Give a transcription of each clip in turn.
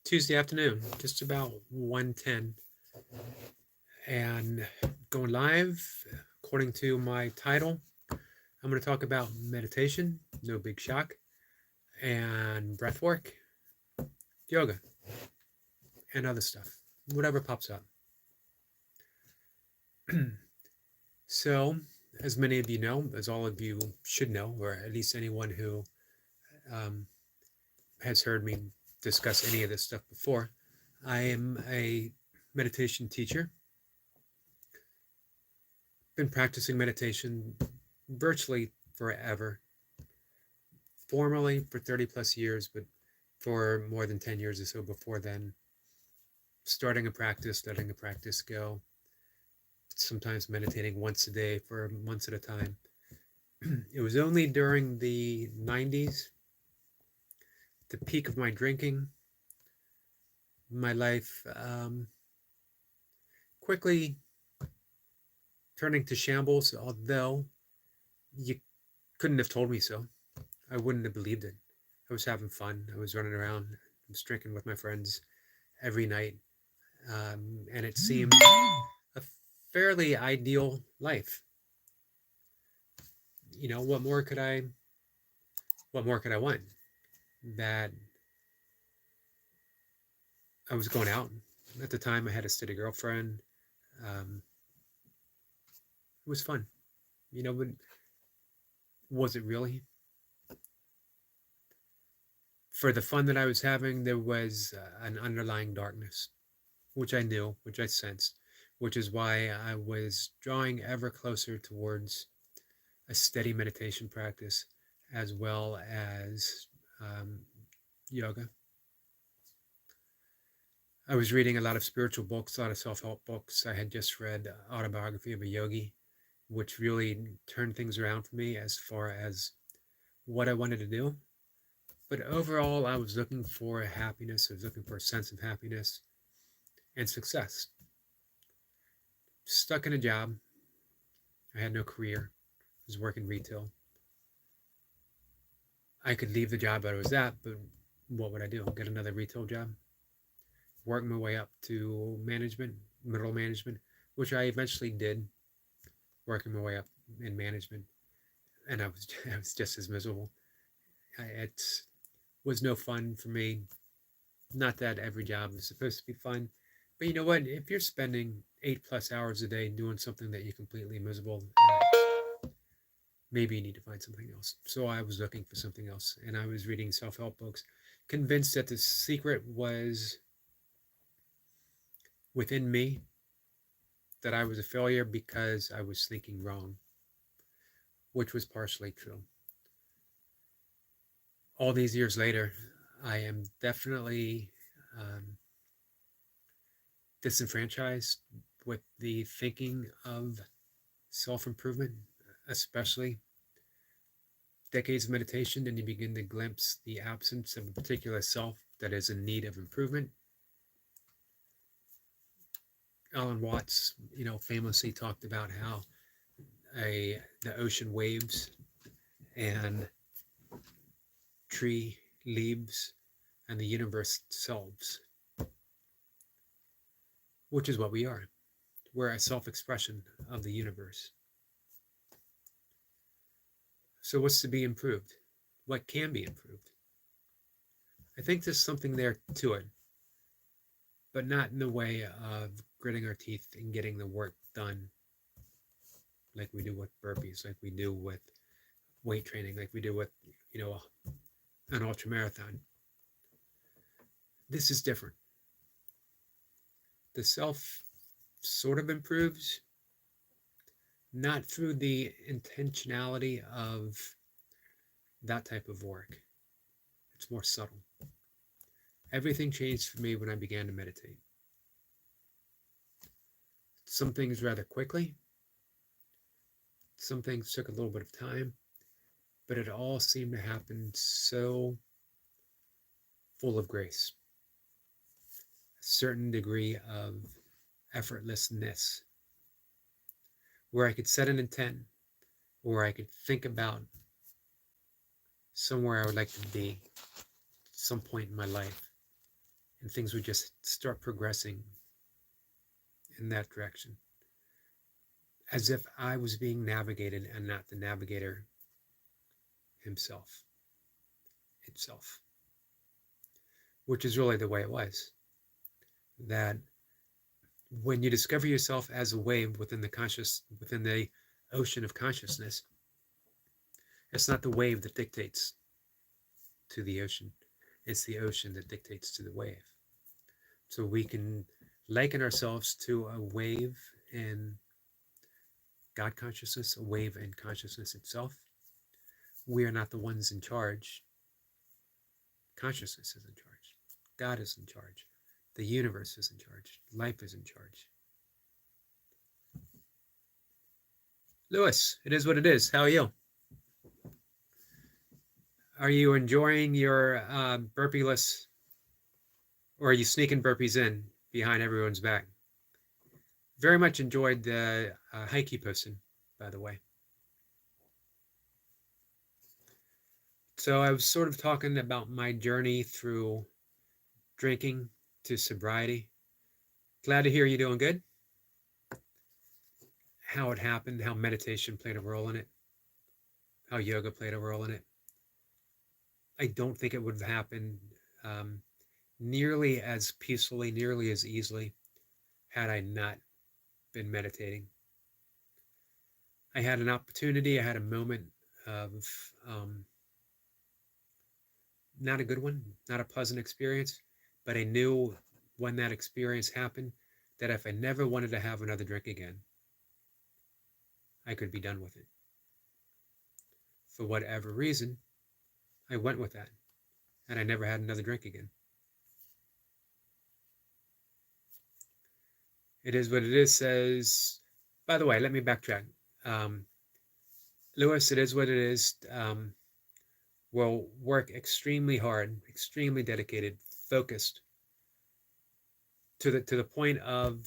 Tuesday afternoon, just about 1:10, and going live. According to my title, I'm going to talk about meditation, no big shock, and breathwork, yoga, and other stuff, whatever pops up. So, as many of you know, as all of you should know, or at least anyone who um, has heard me discuss any of this stuff before, I am a meditation teacher. Been practicing meditation virtually forever, formally for 30 plus years, but for more than 10 years or so before then, starting a practice, letting the practice go, sometimes meditating once a day for months at a time. It was only during the 90s, the peak of my drinking, my life quickly turning to shambles, although you couldn't have told me so. I wouldn't have believed it. I was having fun. I was running around. I was drinking with my friends every night. And it seemed a fairly ideal life. You know, what more could I want? That I was going out. At the time, I had a steady girlfriend. Um, it was fun. You know, but was it really? For the fun that I was having, there was an underlying darkness, which I knew, which I sensed, which is why I was drawing ever closer towards a steady meditation practice as well as um, yoga. I was reading a lot of spiritual books, a lot of self-help books. I had just read Autobiography of a Yogi, which really turned things around for me as far as what I wanted to do. But overall, I was looking for happiness. I was looking for a sense of happiness and success. Stuck in a job. I had no career. I was working retail. I could leave the job I was at, but what would I do? Get another retail job? Work my way up to management, middle management, which I eventually did, working my way up in management, and I was I was just as miserable. It was no fun for me. Not that every job is supposed to be fun, but you know what? If you're spending 8+ hours a day doing something that you're completely miserable, maybe you need to find something else. So I was looking for something else, and I was reading self-help books, convinced that the secret was within me, that I was a failure because I was thinking wrong, which was partially true. All these years later, I am definitely um, disenfranchised with the thinking of self improvement, especially decades of meditation, and you begin to glimpse the absence of a particular self that is in need of improvement. Alan Watts, famously talked about how the ocean waves and tree leaves and the universe solves, which is what we are. We're a self-expression of the universe. So what's to be improved? What can be improved? I think there's something there to it, but not in the way of gritting our teeth and getting the work done like we do with burpees, like we do with weight training, like we do with, you know, an ultra marathon. This is different. The self sort of improves, not through the intentionality of that type of work. It's more subtle. Everything changed for me when I began to meditate. Some things rather quickly, some things took a little bit of time, but it all seemed to happen so full of grace, a certain degree of effortlessness, where I could set an intent, where I could think about somewhere I would like to be at some point in my life, and things would just start progressing in that direction, as if I was being navigated and not the navigator himself, itself, which is really the way it was. That when you discover yourself as a wave within the ocean of consciousness, it's not the wave that dictates to the ocean, it's the ocean that dictates to the wave. So we can liken ourselves to a wave in God consciousness, a wave in consciousness itself. We are not the ones in charge. Consciousness is in charge. God is in charge. The universe is in charge. Life is in charge. Lewis, it is what it is. How are you? Are you enjoying your burpeeless, or are you sneaking burpees in behind everyone's back? Very much enjoyed the hike you posted, by the way. So I was sort of talking about my journey through drinking to sobriety. Glad to hear you're doing good. How it happened, how meditation played a role in it, how yoga played a role in it. I don't think it would have happened nearly as peacefully, nearly as easily, had I not been meditating. I had an opportunity, I had a moment of not a good one, not a pleasant experience, but I knew when that experience happened that if I never wanted to have another drink again, I could be done with it. For whatever reason, I went with that, and I never had another drink again. It is what it is says, by the way, let me backtrack. Lewis, it is what it is. Will work extremely hard, extremely dedicated, focused, to the point of,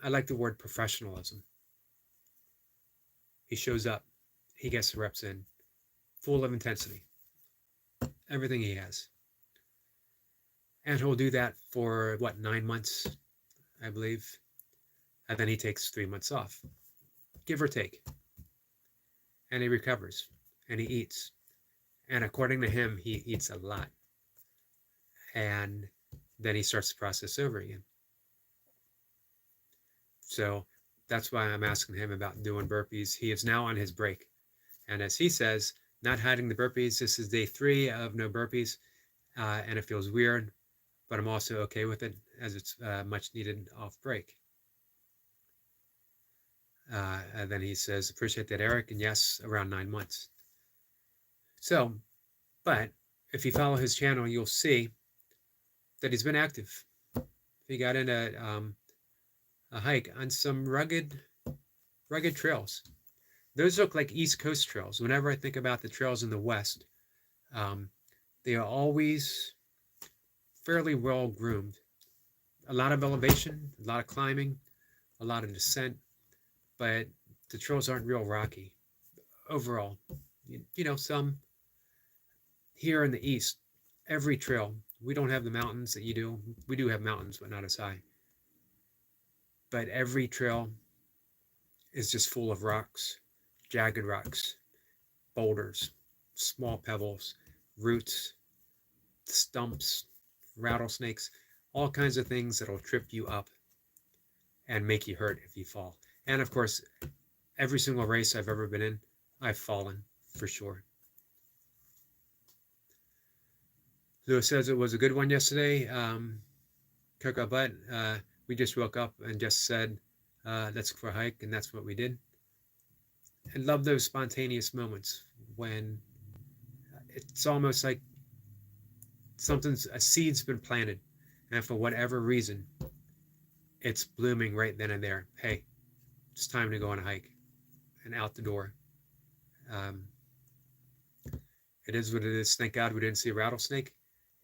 I like the word professionalism. He shows up, he gets the reps in, full of intensity, everything he has. And he'll do that for, 9 months, I believe. And then he takes 3 months off, give or take. And he recovers, and he eats. And according to him, he eats a lot. And then he starts the process over again. So that's why I'm asking him about doing burpees. He is now on his break. And as he says, not hiding the burpees, this is day 3 of no burpees. And it feels weird, but I'm also okay with it, as it's much needed off break. And then he says, appreciate that, Eric. And yes, around 9 months. So, but if you follow his channel, you'll see that he's been active. He got in a hike on some rugged trails. Those look like East Coast trails. Whenever I think about the trails in the West, they are always fairly well groomed. A lot of elevation, a lot of climbing, a lot of descent, but the trails aren't real rocky overall. You know, some here in the East, every trail, we don't have the mountains that you do. We do have mountains, but not as high. But every trail is just full of rocks, jagged rocks, boulders, small pebbles, roots, stumps, rattlesnakes, all kinds of things that'll trip you up and make you hurt if you fall. And of course, every single race I've ever been in, I've fallen for sure. Lewis says it was a good one yesterday. Cocoa Butt, we just woke up and just said, let's go for a hike, and that's what we did. I love those spontaneous moments when it's almost like a seed's been planted, and for whatever reason, it's blooming right then and there. Hey, it's time to go on a hike and out the door. It is what it is. Thank God we didn't see a rattlesnake.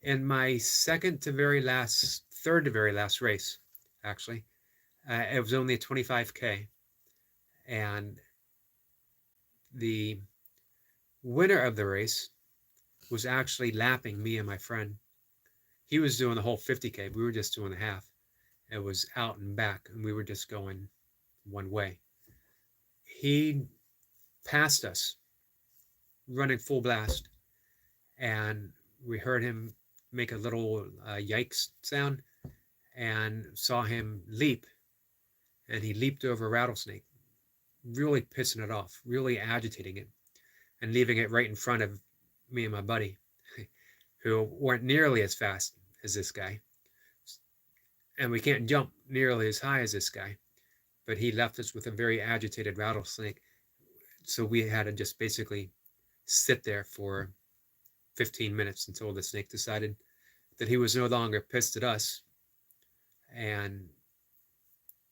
In my third to very last race, actually, it was only a 25K, and the winner of the race was actually lapping me and my friend He was doing the whole 50K. We were just doing the half. It was out and back, and we were just going one way. He passed us running full blast, and we heard him make a little yikes sound and saw him leap, and he leaped over a rattlesnake, really pissing it off, really agitating it, and leaving it right in front of me and my buddy, who weren't nearly as fast as this guy. And we can't jump nearly as high as this guy, but he left us with a very agitated rattlesnake. So we had to just basically sit there for 15 minutes until the snake decided that he was no longer pissed at us and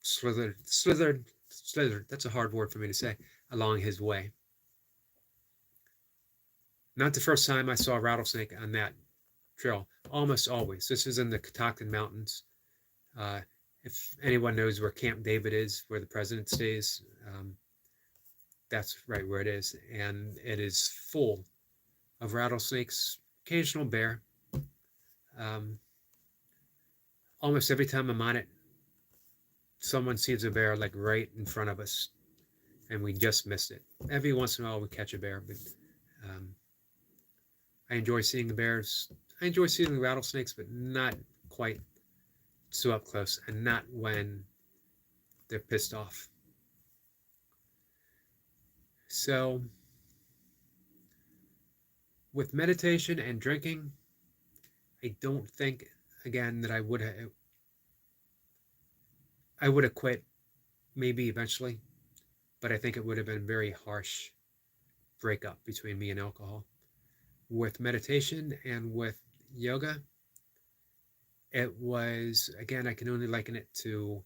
slithered, that's a hard word for me to say, along his way. Not the first time I saw a rattlesnake on that trail, almost always. This is in the Catoctin Mountains. If anyone knows where Camp David is, where the president stays, that's right where it is. And it is full of rattlesnakes, occasional bear. Almost every time I'm on it, someone sees a bear like right in front of us, and we just missed it. Every once in a while we catch a bear, but I enjoy seeing the bears. I enjoy seeing the rattlesnakes, but not quite so up close, and not when they're pissed off. So with meditation and drinking, I don't think, again, that I would have quit, maybe eventually, but I think it would have been a very harsh breakup between me and alcohol. With meditation and with yoga, it was, again, I can only liken it to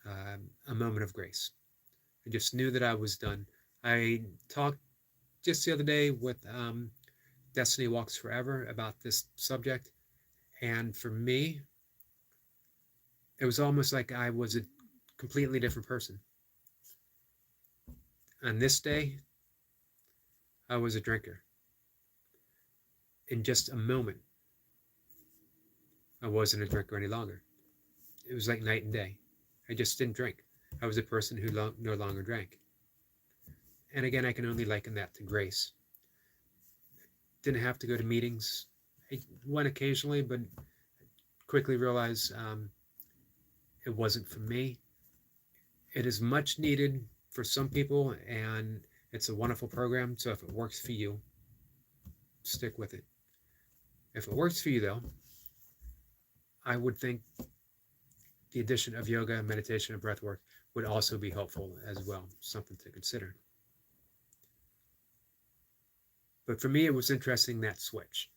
a moment of grace. I just knew that I was done. I talked just the other day with Destiny Walks Forever about this subject, and for me, it was almost like I was a completely different person. On this day, I was a drinker. In just a moment, I wasn't a drinker any longer. It was like night and day. I just didn't drink. I was a person who no longer drank. And again, I can only liken that to grace. Didn't have to go to meetings. I went occasionally, but quickly realized it wasn't for me. It is much needed for some people, and it's a wonderful program. So if it works for you, stick with it. If it works for you, though, I would think the addition of yoga, meditation, and breathwork would also be helpful as well, something to consider. But for me, it was interesting, that switch,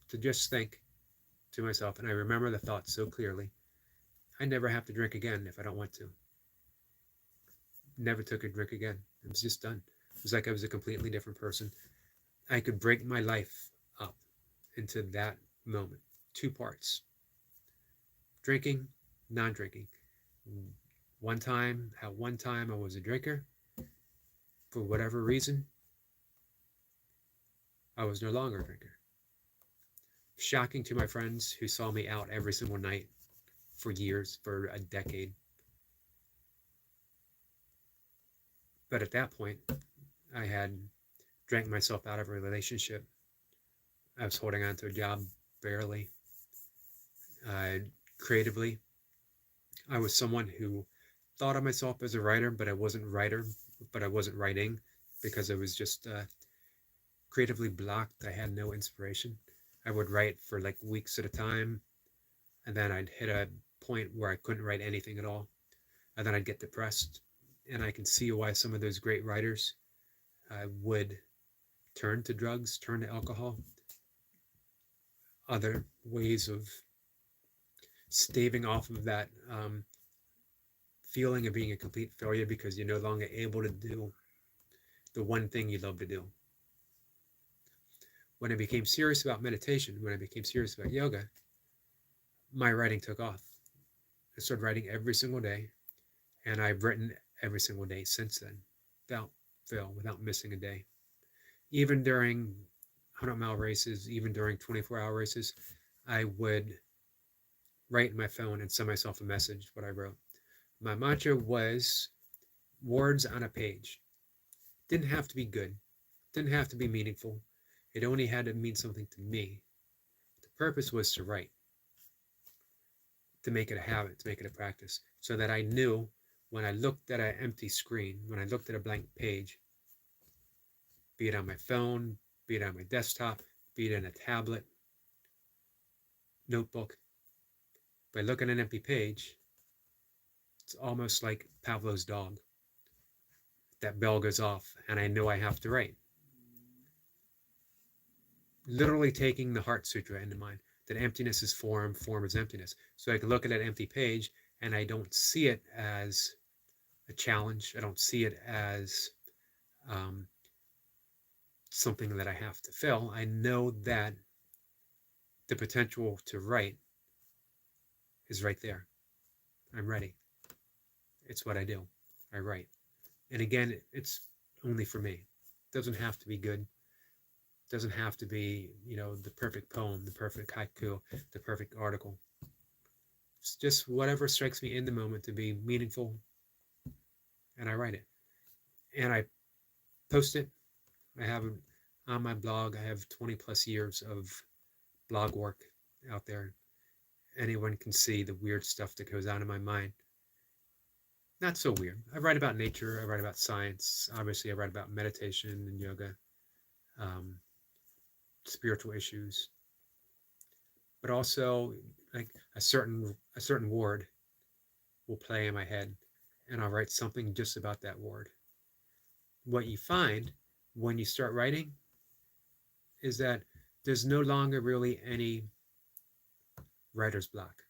to just think to myself, and I remember the thought so clearly, I never have to drink again if I don't want to. Never took a drink again. It was just done. It was like I was a completely different person. I could break my life up into that moment. 2 parts. Drinking, non-drinking. At one time I was a drinker. For whatever reason, I was no longer a drinker. Shocking to my friends who saw me out every single night for years, for a decade. But at that point, I had drank myself out of a relationship. I was holding on to a job barely. Creatively, I was someone who thought of myself as a writer, but I wasn't writing because I was just creatively blocked. I had no inspiration. I would write for like weeks at a time, and then I'd hit a point where I couldn't write anything at all, and then I'd get depressed. And I can see why some of those great writers would turn to drugs, turn to alcohol, other ways of staving off of that feeling of being a complete failure because you're no longer able to do the one thing you love to do. When I became serious about meditation, when I became serious about yoga, my writing took off. I started writing every single day, and I've written every single day since then, without fail, without missing a day. Even during 100-mile races, even during 24-hour races, I would write in my phone and send myself a message what I wrote. My mantra was words on a page. Didn't have to be good, didn't have to be meaningful. It only had to mean something to me. The purpose was to write, to make it a habit, to make it a practice, so that I knew when I looked at an empty screen, when I looked at a blank page, be it on my phone, be it on my desktop, be it in a tablet, notebook, by looking at an empty page, it's almost like Pavlov's dog. That bell goes off and I know I have to write. Literally taking the Heart Sutra into mind, that emptiness is form, form is emptiness. So I can look at that empty page and I don't see it as a challenge. I don't see it as something that I have to fill. I know that the potential to write is right there. I'm ready. It's what I do. I write. And again, it's only for me. It doesn't have to be good. It doesn't have to be, the perfect poem, the perfect haiku, the perfect article. It's just whatever strikes me in the moment to be meaningful, and I write it. And I post it. I have it on my blog. I have 20 plus years of blog work out there. Anyone can see the weird stuff that goes on in my mind. Not so weird. I write about nature. I write about science. Obviously, I write about meditation and yoga, spiritual issues. But also, like a certain word will play in my head, and I'll write something just about that word. What you find when you start writing is that there's no longer really any writer's block,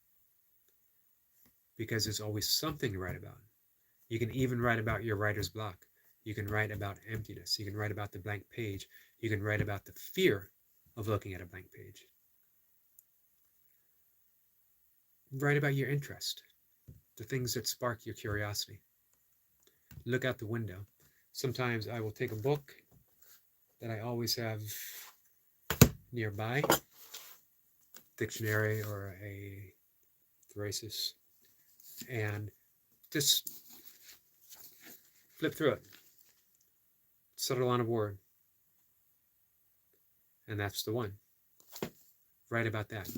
because there's always something to write about. You can even write about your writer's block. You can write about emptiness. You can write about the blank page. You can write about the fear of looking at a blank page. Write about your interest, the things that spark your curiosity. Look out the window. Sometimes I will take a book that I always have nearby, dictionary or a thesaurus, and just flip through it, settle on a word, and that's the one. Write about that.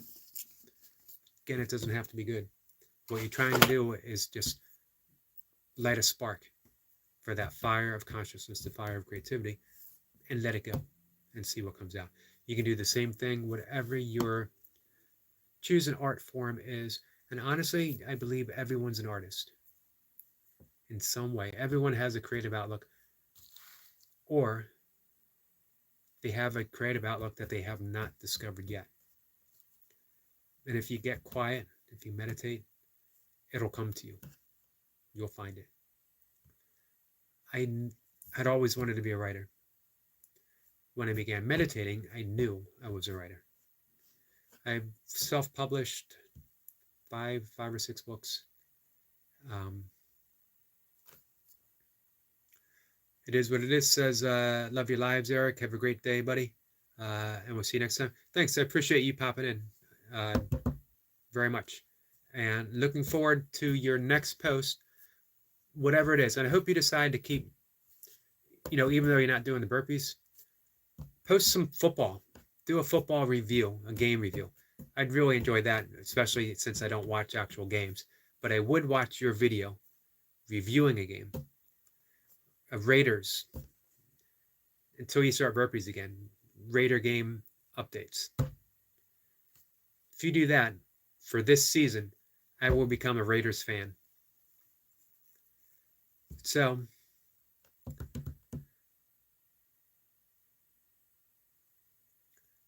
Again, it doesn't have to be good. What you're trying to do is just light a spark for that fire of consciousness, the fire of creativity, and let it go and see what comes out. You can do the same thing, whatever your choose an art form is. And honestly, I believe everyone's an artist in some way. Everyone has a creative outlook, or they have a creative outlook that they have not discovered yet. And if you get quiet, if you meditate, it'll come to you. You'll find it. I had always wanted to be a writer. When I began meditating, I knew I was a writer. I self-published five or six books. It is what it is. Says, love your lives, Eric. Have a great day, buddy. And we'll see you next time. Thanks. I appreciate you popping in very much. And looking forward to your next post, whatever it is. And I hope you decide to keep, even though you're not doing the burpees, post some football. Do a football review, a game review. I'd really enjoy that, especially since I don't watch actual games. But I would watch your video reviewing a game. Of Raiders, until you start burpees again. Raider game updates. If you do that for this season, I will become a Raiders fan. So,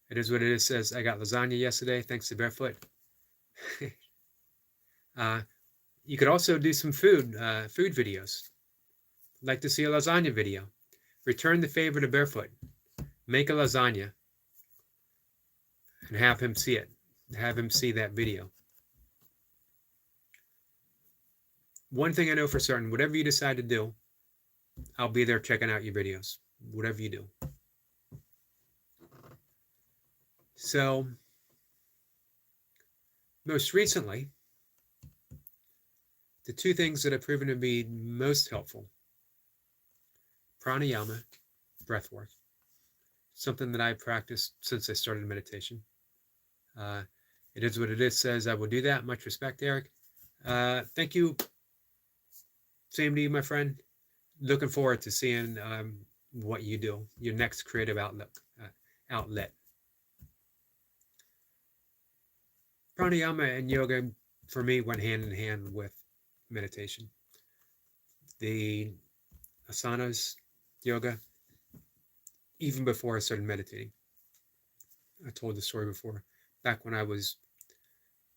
it is what it is. Says, I got lasagna yesterday, thanks to Barefoot. You could also do some food videos. Like to see a lasagna video. Return the favor to Barefoot. Make a lasagna and have him see it. Have him see that video. One thing I know for certain, whatever you decide to do, I'll be there checking out your videos. Whatever you do. So, Most recently, the two things that have proven to be most helpful: pranayama, breathwork, something that I practiced since I started meditation. Uh, it is what it is, says I will do that. Much respect, Eric. Thank you. Same to you, my friend. Looking forward to seeing what you do, your next creative outlet. Pranayama and yoga for me went hand in hand with meditation. The asanas, yoga, even before I started meditating. I told the story before, back when I was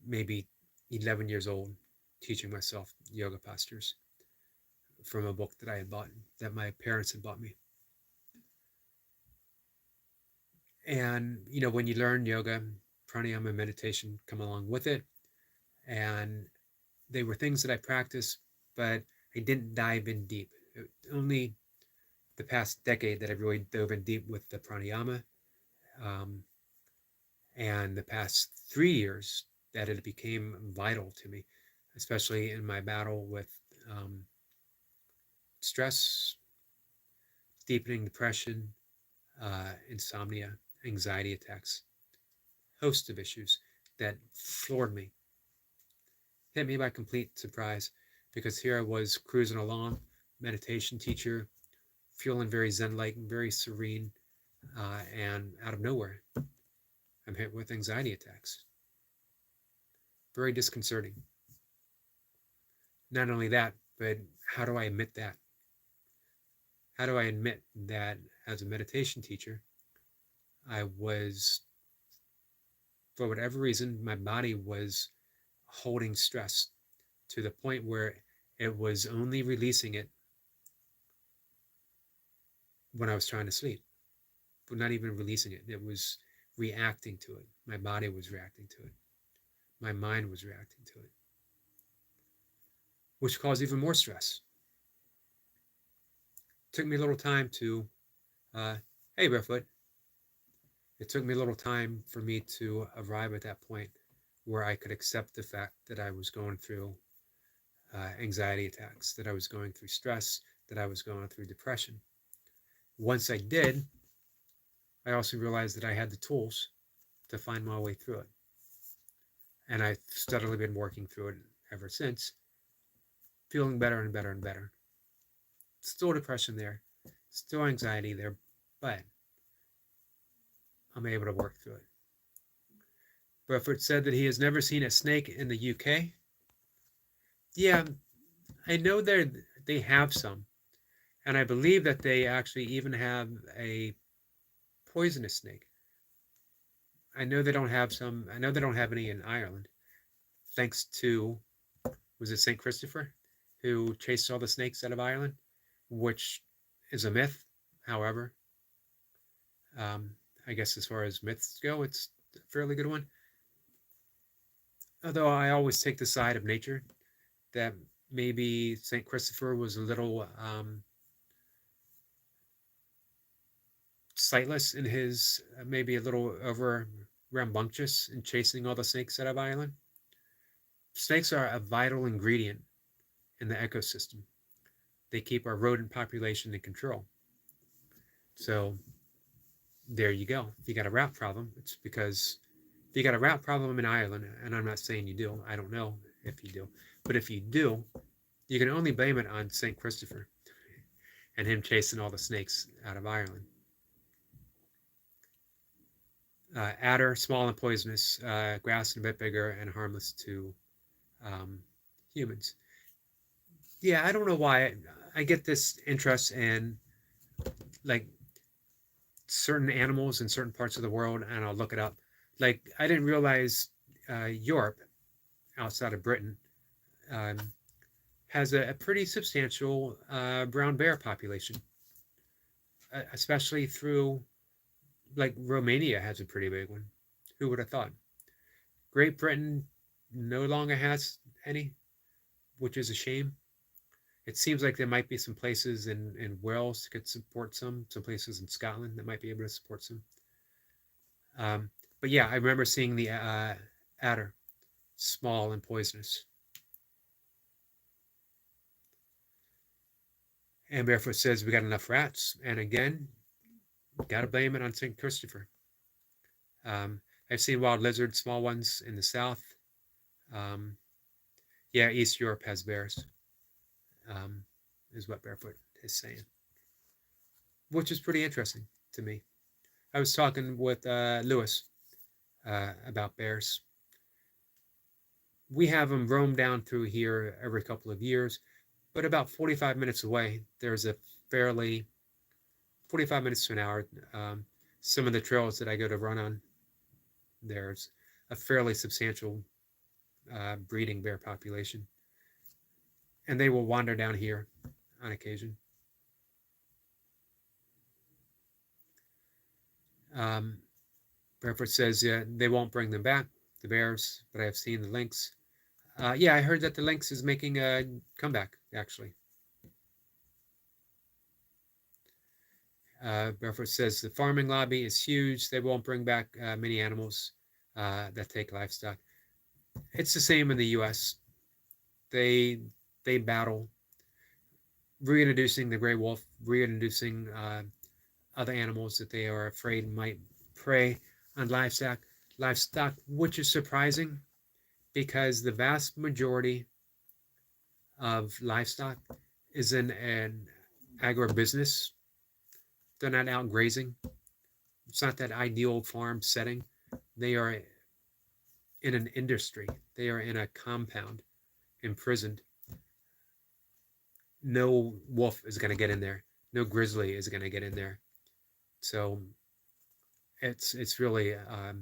maybe 11 years old, teaching myself yoga postures from a book that I had bought, that my parents had bought me. And, when you learn yoga, pranayama and meditation come along with it. And they were things that I practiced, but I didn't dive in deep. Only the past decade that I really dove in deep with the pranayama, um, and the past 3 years that it became vital to me, especially in my battle with um, stress, deepening depression, insomnia, anxiety attacks, host of issues that floored me, hit me by complete surprise, because here I was cruising along, meditation teacher, feeling very zen-like, very serene, and out of nowhere, I'm hit with anxiety attacks. Very disconcerting. Not only that, but how do I admit that? How do I admit that as a meditation teacher, I was, for whatever reason, my body was holding stress to the point where it was only releasing it when I was trying to sleep, but not even releasing it. It was reacting to it. My body was reacting to it. My mind was reacting to it, which caused even more stress. It took me a little time to, hey, Barefoot, it took me a little time for me to arrive at that point where I could accept the fact that I was going through anxiety attacks, that I was going through stress, that I was going through depression. Once I did, I also realized that I had the tools to find my way through it. And I've steadily been working through it ever since, feeling better and better and better. Still depression there, still anxiety there, but I'm able to work through it. Buffett said that he has never seen a snake in the UK. Yeah, I know they have some, and I believe that they actually even have a poisonous snake. I know they don't have some. I know they don't have any in Ireland, thanks to, was it Saint Christopher, who chased all the snakes out of Ireland, which is a myth. However, I guess as far as myths go, it's a fairly good one. Although I always take the side of nature, that maybe Saint Christopher was a little sightless in his, maybe a little over rambunctious in chasing all the snakes out of Ireland. Snakes are a vital ingredient in the ecosystem. They keep our rodent population in control. So there you go. If you got a rat problem, it's because if you got a rat problem in Ireland, and I'm not saying you do, I don't know if you do, but if you do, you can only blame it on St. Christopher and him chasing all the snakes out of Ireland. Adder, small and poisonous, grass and a bit bigger and harmless to um, humans. Yeah, I don't know why I get this interest in like certain animals in certain parts of the world, and I'll look it up. Like I didn't realize Europe, outside of Britain, um, has a pretty substantial brown bear population, especially through, like, Romania has a pretty big one. Who would have thought? Great Britain no longer has any, which is a shame. It seems like there might be some places in Wales that could support some places in Scotland that might be able to support some. Um, but yeah, I remember seeing the adder, small and poisonous. And Barefoot says we got enough rats. And again, got to blame it on St. Christopher. I've seen wild lizards, small ones in the south. Um, yeah, East Europe has bears, is what Barefoot is saying, which is pretty interesting to me. I was talking with Lewis about bears. We have them roam down through here every couple of years, but about 45 minutes away, there's a fairly 45 minutes to an hour. Some of the trails that I go to run on, there's a fairly substantial breeding bear population, and they will wander down here on occasion. Barefoot says they won't bring them back, the bears, but I have seen the lynx. Yeah, I heard that the lynx is making a comeback, actually. Barefoot says the farming lobby is huge. They won't bring back many animals that take livestock. It's the same in the U.S. They battle reintroducing the gray wolf, reintroducing other animals that they are afraid might prey on livestock, which is surprising because the vast majority of livestock is in an agribusiness. They're not out grazing. It's not that ideal farm setting. They are in an industry. They are in a compound, imprisoned. No wolf is going to get in there. No grizzly is going to get in there. So it's really a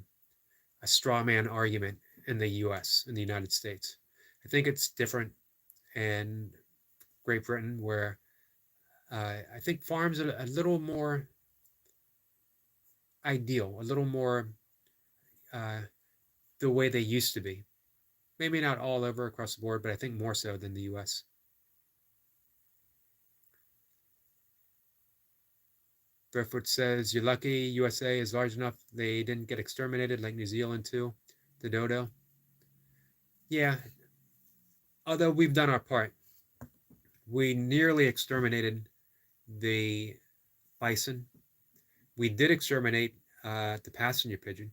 straw man argument in the U.S., in the United States. I think it's different in Great Britain, where I think farms are a little more ideal, a little more the way they used to be. Maybe not all over across the board, but I think more so than the U.S. Barefoot says, you're lucky USA is large enough they didn't get exterminated like New Zealand too, the dodo. Yeah, although we've done our part. We nearly exterminated the bison. We did exterminate the passenger pigeon.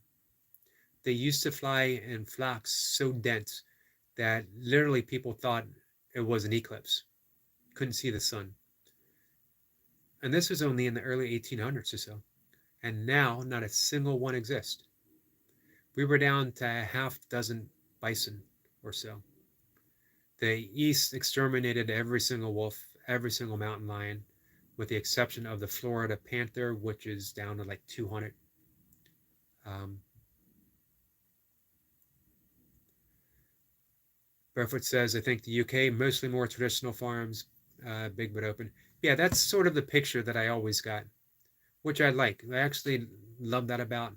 They used to fly in flocks so dense that literally people thought it was an eclipse. Couldn't see the sun. And this was only in the early 1800s or so. And now not a single one exists. We were down to a half dozen bison or so. The East exterminated every single wolf, every single mountain lion, with the exception of the Florida panther, which is down to like 200. Barefoot says, I think the UK, mostly more traditional farms, big but open. Yeah, that's sort of the picture that I always got, which I like. I actually love that about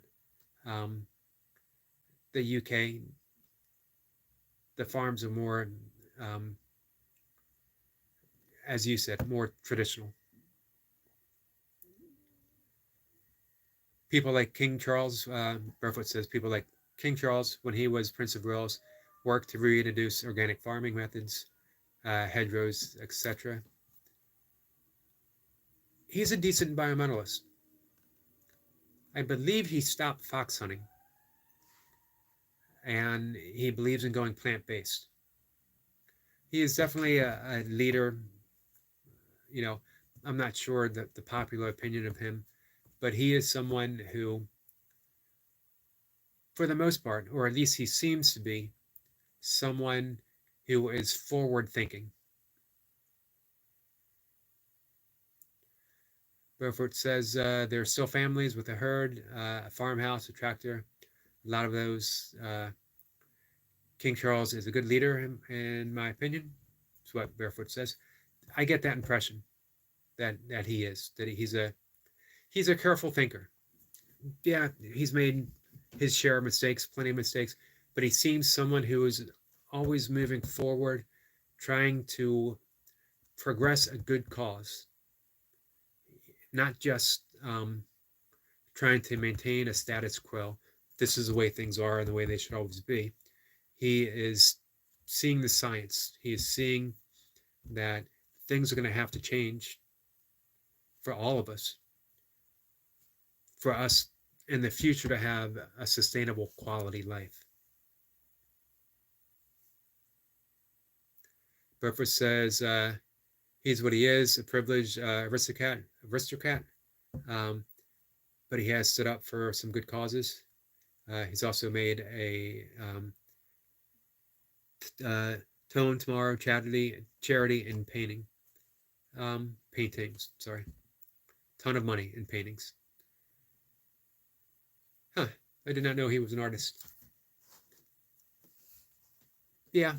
the UK. The farms are more, as you said, more traditional. People like King Charles, Barefoot says, people like King Charles, when he was Prince of Wales, worked to reintroduce organic farming methods, hedgerows, etc. He's a decent environmentalist. I believe he stopped fox hunting, and he believes in going plant-based. He is definitely a leader. You know, I'm not sure that the popular opinion of him, but he is someone who, for the most part, or at least he seems to be, someone who is forward thinking. Beaufort says there are still families with a herd, a farmhouse, a tractor. A lot of those. King Charles is a good leader, in my opinion. That's what Barefoot says. I get that impression that he is, that he's a careful thinker. Yeah, he's made his share of mistakes, plenty of mistakes, but he seems someone who is always moving forward, trying to progress a good cause, not just trying to maintain a status quo. This is the way things are and the way they should always be. He is seeing the science. He is seeing that things are going to have to change for all of us, for us in the future to have a sustainable quality life. Burford says he's what he is, a privileged aristocrat, but he has stood up for some good causes. He's also made a tone tomorrow charity in paintings. Sorry, ton of money in paintings. Huh? I did not know he was an artist. Yeah,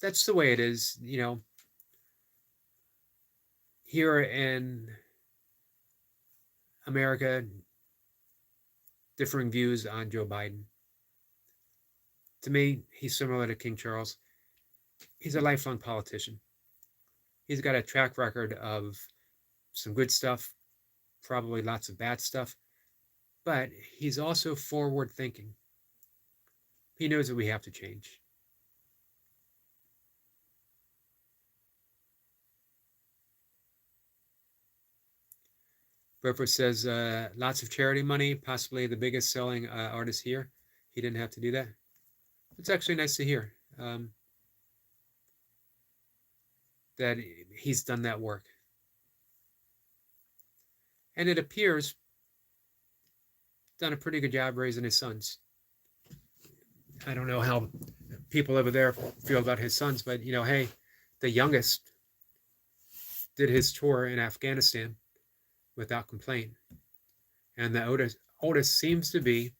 that's the way it is. You know, here in America, differing views on Joe Biden. To me, he's similar to King Charles. He's a lifelong politician. He's got a track record of some good stuff, probably lots of bad stuff, but he's also forward thinking. He knows that we have to change. Burford says lots of charity money, possibly the biggest selling artist here. He didn't have to do that. It's actually nice to hear that he's done that work. And it appears done a pretty good job raising his sons. I don't know how people over there feel about his sons, but you know, hey, the youngest did his tour in Afghanistan without complaint, and the oldest seems to be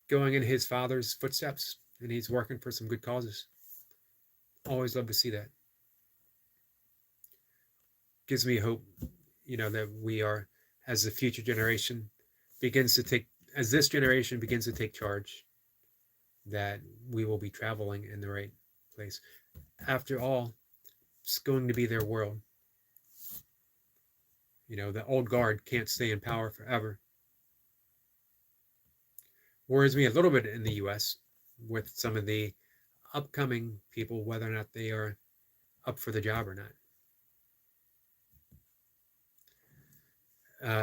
going in his father's footsteps, and he's working for some good causes. Always love to see that. Gives me hope, you know, that we are, as the future generation begins to take, as this generation begins to take charge, that we will be traveling in the right place. After all, it's going to be their world. You know, the old guard can't stay in power forever. Worries me a little bit in the US with some of the upcoming people, whether or not they are up for the job or not.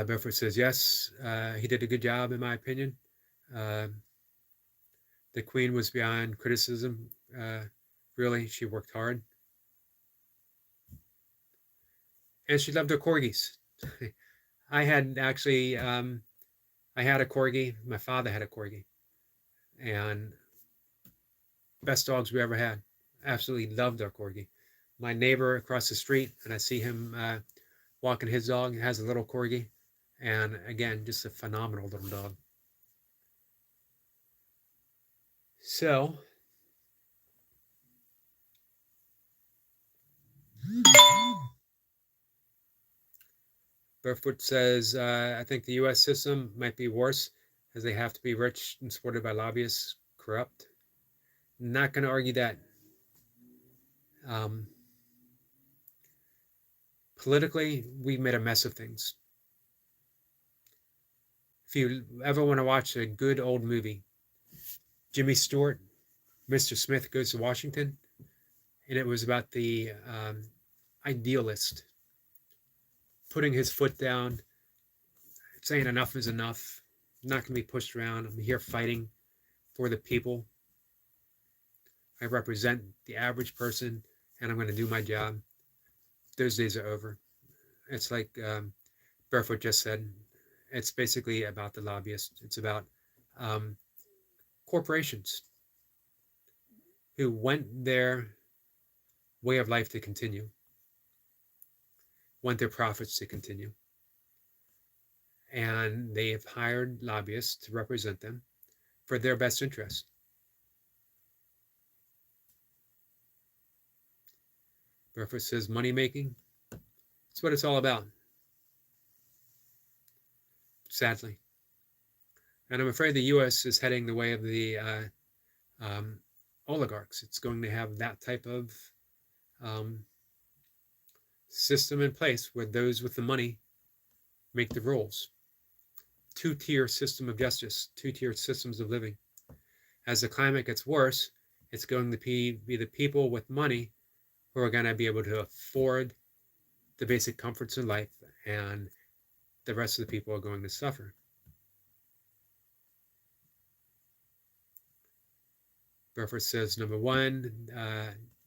Bedford says, yes, he did a good job, in my opinion. The Queen was beyond criticism. Really, she worked hard. And she loved her corgis. I had actually, I had a corgi. My father had a corgi. And best dogs we ever had. Absolutely loved our corgi. My neighbor across the street, and I see him walking his dog, has a little corgi. And again, just a phenomenal little dog. So, Barefoot says, I think the U.S. system might be worse as they have to be rich and supported by lobbyists, corrupt. Not going to argue that. Politically, we made a mess of things. If you ever want to watch a good old movie, Jimmy Stewart, Mr. Smith Goes to Washington, and it was about the idealist putting his foot down, saying enough is enough, I'm not going to be pushed around, I'm here fighting for the people. I represent the average person, and I'm going to do my job. Those days are over. It's like Barefoot just said, it's basically about the lobbyists. It's about corporations who want their way of life to continue, want their profits to continue. And they have hired lobbyists to represent them for their best interest. Barefoot says money making, it's what it's all about. Sadly. And I'm afraid the U.S. is heading the way of the oligarchs. It's going to have that type of system in place where those with the money make the rules. Two-tier system of justice, two-tier systems of living. As the climate gets worse, it's going to be the people with money who are going to be able to afford the basic comforts in life, and the rest of the people are going to suffer. Breathwork says number one,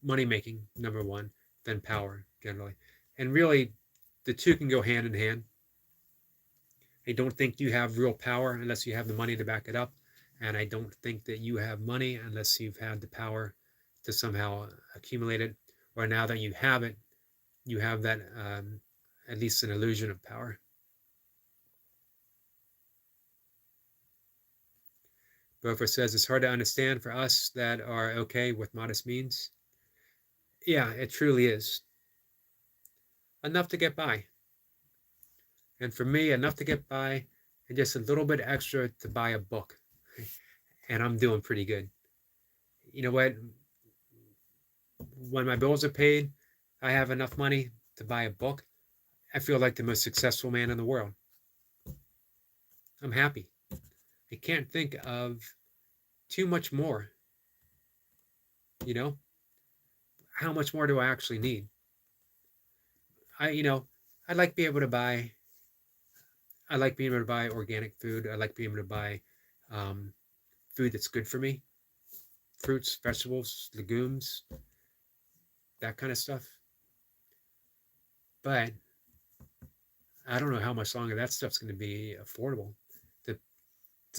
money making, number one, then power generally. And really, the two can go hand in hand. I don't think you have real power unless you have the money to back it up. And I don't think that you have money unless you've had the power to somehow accumulate it. Or now that you have it, you have that at least an illusion of power. Beaufort says it's hard to understand for us that are okay with modest means. Yeah, it truly is. Enough to get by. And for me, enough to get by and just a little bit extra to buy a book. And I'm doing pretty good. You know what? When my bills are paid, I have enough money to buy a book. I feel like the most successful man in the world. I'm happy. I can't think of too much more. You know, how much more do I actually need? I'd like to be able to buy. I like being able to buy organic food. I like being able to buy food that's good for me, fruits, vegetables, legumes, that kind of stuff. But I don't know how much longer that stuff's going to be affordable. This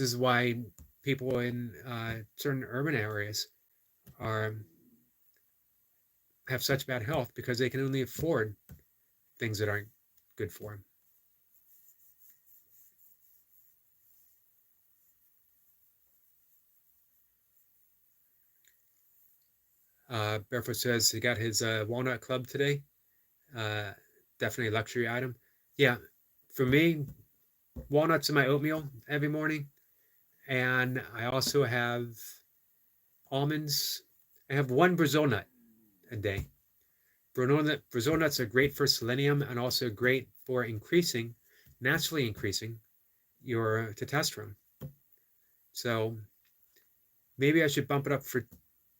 is why people in certain urban areas are have such bad health, because they can only afford things that aren't good for them. Barefoot says he got his walnut club today. Uh, Definitely a luxury item. Yeah, for me, walnuts in my oatmeal every morning, and I also have almonds. I have one Brazil nut a day. Brazil nuts are great for selenium and also great for naturally increasing your testosterone. So maybe I should bump it up for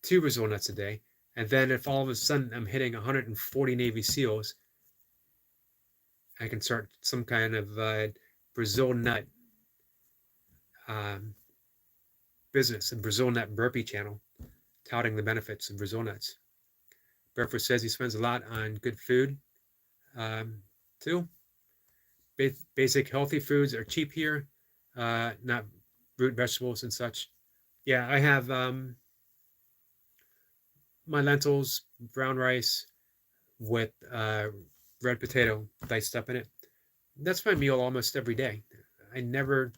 two Brazil nuts a day. And then if all of a sudden I'm hitting 140 Navy SEALs, I can start some kind of Brazil nut um, business, a Brazil nut burpee channel, touting the benefits of Brazil nuts. Barefoot says he spends a lot on good food too. Basic healthy foods are cheap here, not root vegetables and such. Yeah, I have my lentils, brown rice with red potato diced up in it. That's my meal almost every day. I never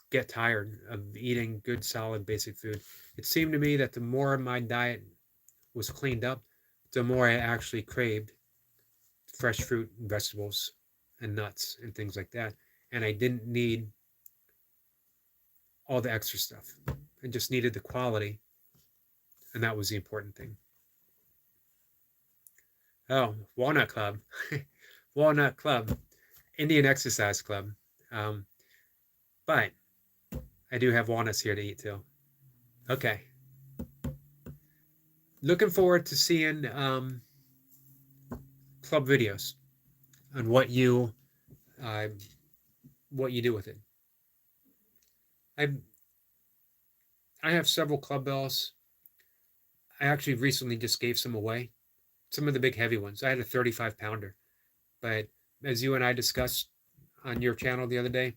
get tired of eating good, solid, basic food. It seemed to me that the more my diet was cleaned up, the more I actually craved fresh fruit and vegetables and nuts and things like that. And I didn't need all the extra stuff. I just needed the quality, and that was the important thing. Oh, Walnut Club. Walnut Club. Indian Exercise Club. Um, but I do have walnuts here to eat too. Okay. Looking forward to seeing club videos on uh, what you do with it. I I have several club bells. I actually recently just gave some away. Some of the big heavy ones. I had a 35 pounder, but as you and I discussed on your channel the other day,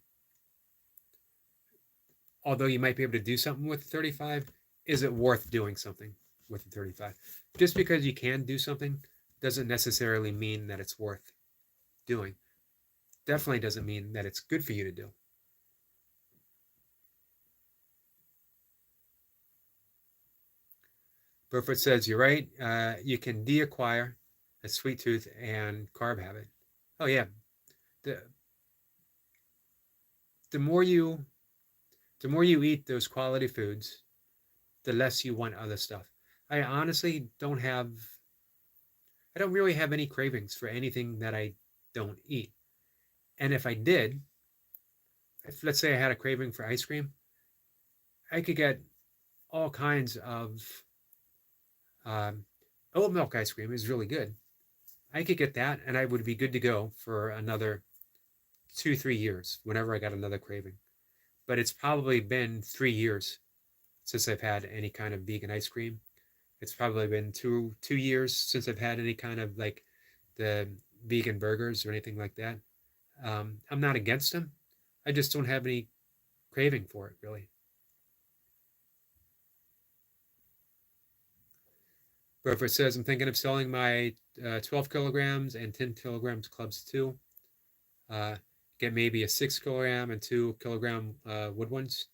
although you might be able to do something with 35, is it worth doing something with the 35? Just because you can do something doesn't necessarily mean that it's worth doing. Definitely doesn't mean that it's good for you to do. Burfoot says, you're right. You can deacquire a sweet tooth and carb habit. Oh, yeah. The, the more you eat those quality foods, the less you want other stuff. I honestly I don't really have any cravings for anything that I don't eat. And if I did, if let's say I had a craving for ice cream, I could get all kinds of um, oat milk ice cream is really good. I could get that, and I would be good to go for another 2-3 years whenever I got another craving. But it's probably been 3 years since I've had any kind of vegan ice cream. It's probably been two years since I've had any kind of like the vegan burgers or anything like that. I'm not against them. I just don't have any craving for it really. But if it says I'm thinking of selling my 12 kilograms and 10 kilograms clubs too, uh, get maybe a 6 kilogram and 2 kilogram wood ones.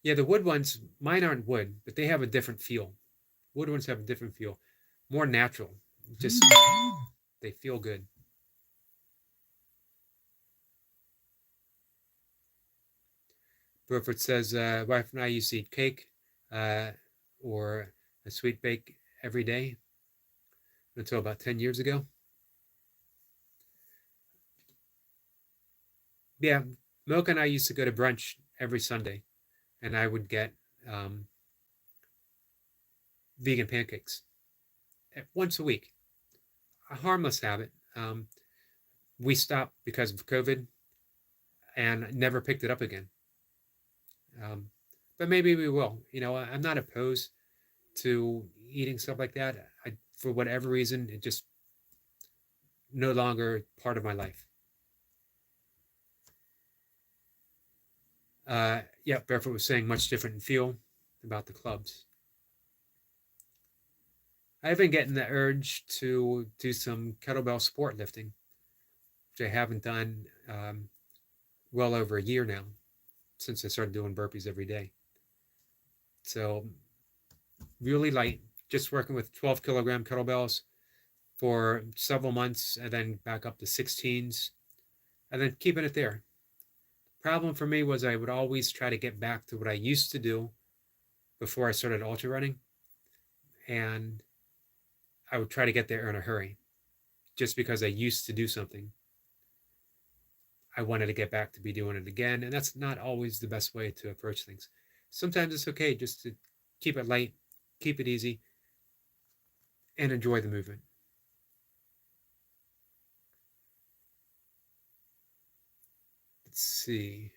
Yeah, the wood ones, mine aren't wood, but they have a different feel. Wood ones have a different feel, more natural. Just they feel good. Burford says, wife and I used to eat cake uh, or a sweet bake every day until about 10 years ago. Yeah, Milk and I used to go to brunch every Sunday, and I would get um, vegan pancakes once a week. A harmless habit. We stopped because of COVID and never picked it up again. Um, but maybe we will. I'm not opposed to eating stuff like that. For whatever reason, it just no longer part of my life. Yeah, Barefoot was saying much different in feel about the clubs. I've been getting the urge to do some kettlebell sport lifting, which I haven't done well over a year now since I started doing burpees every day. So really light, just working with 12 kilogram kettlebells for several months and then back up to 16s and then keeping it there. Problem for me was I would always try to get back to what I used to do before I started ultra running. And I would try to get there in a hurry just because I used to do something. I wanted to get back to be doing it again. And that's not always the best way to approach things. Sometimes it's okay just to keep it light, keep it easy, and enjoy the movement. Let's see.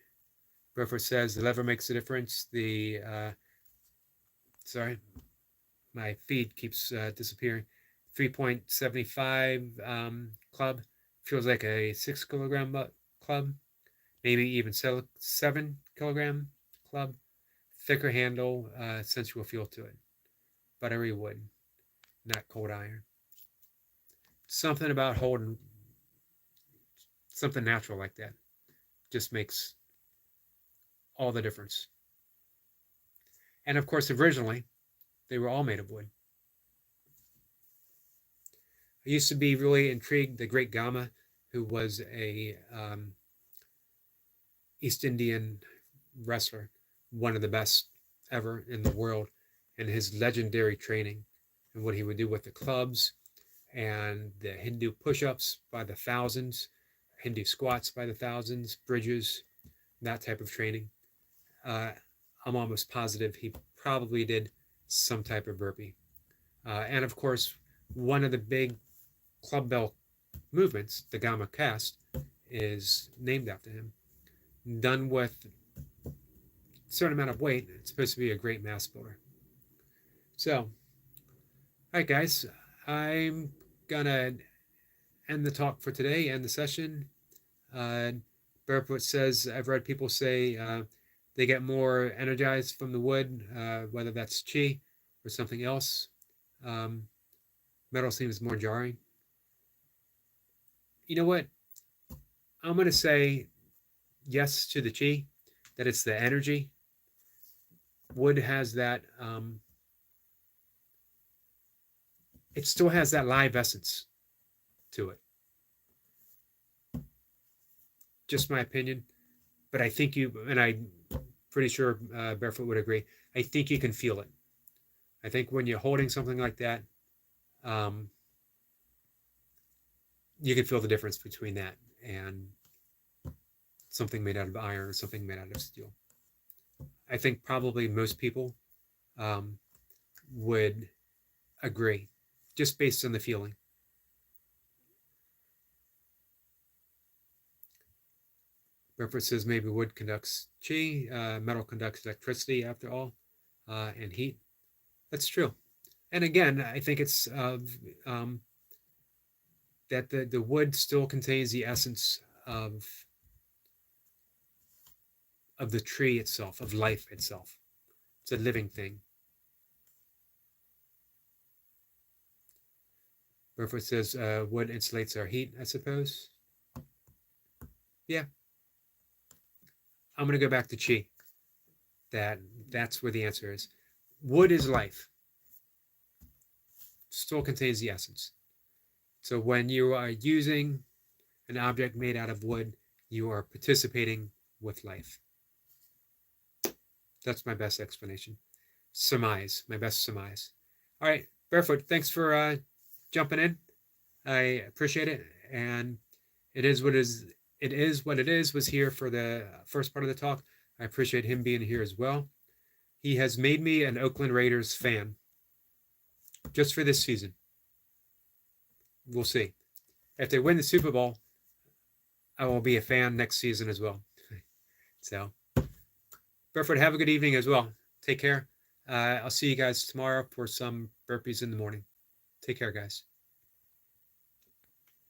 Burford says the lever makes a difference. Sorry, my feed keeps disappearing. 3.75 club feels like a 6 kilogram club, maybe even 7 kilogram club. Thicker handle, sensual feel to it. Buttery wood, not cold iron. Something about holding something natural like that just makes all the difference. And of course, originally, they were all made of wood. I used to be really intrigued. The great Gama, who was a East Indian wrestler, one of the best ever in the world, and his legendary training and what he would do with the clubs and the Hindu push-ups by the thousands, Hindu squats by the thousands, bridges, that type of training. I'm almost positive he probably did some type of burpee. And of course, one of the big club bell movements, the Gama cast, is named after him. Done with a certain amount of weight, it's supposed to be a great mass builder. So, all right, guys, I'm gonna end the talk for today, end the session. Barefoot says I've read people say they get more energized from the wood, whether that's chi or something else. Metal seems more jarring. You know what? I'm going to say yes to the chi, that it's the energy. Wood has that, it still has that live essence to it. Just my opinion. But I think and I'm pretty sure Barefoot would agree, I think you can feel it. I think when you're holding something like that, you can feel the difference between that and something made out of iron or something made out of steel. I think probably most people would agree, just based on the feeling. Reference says maybe wood conducts chi, metal conducts electricity after all, and heat. That's true. And again, I think it's that the wood still contains the essence of the tree itself, of life itself. It's a living thing. Reference says wood insulates our heat, I suppose. Yeah. I'm going to go back to chi. That's where the answer is. Wood is life. Still contains the essence. So when you are using an object made out of wood, you are participating with life. That's my best explanation. Surmise, my best surmise. All right, Barefoot, thanks for jumping in. I appreciate it. And it is what it is. Was here for the first part of the talk. I appreciate him being here as well. He has made me an Oakland Raiders fan just for this season. We'll see. If they win the Super Bowl, I will be a fan next season as well. So, Barefoot, have a good evening as well. Take care. I'll see you guys tomorrow for some burpees in the morning. Take care, guys.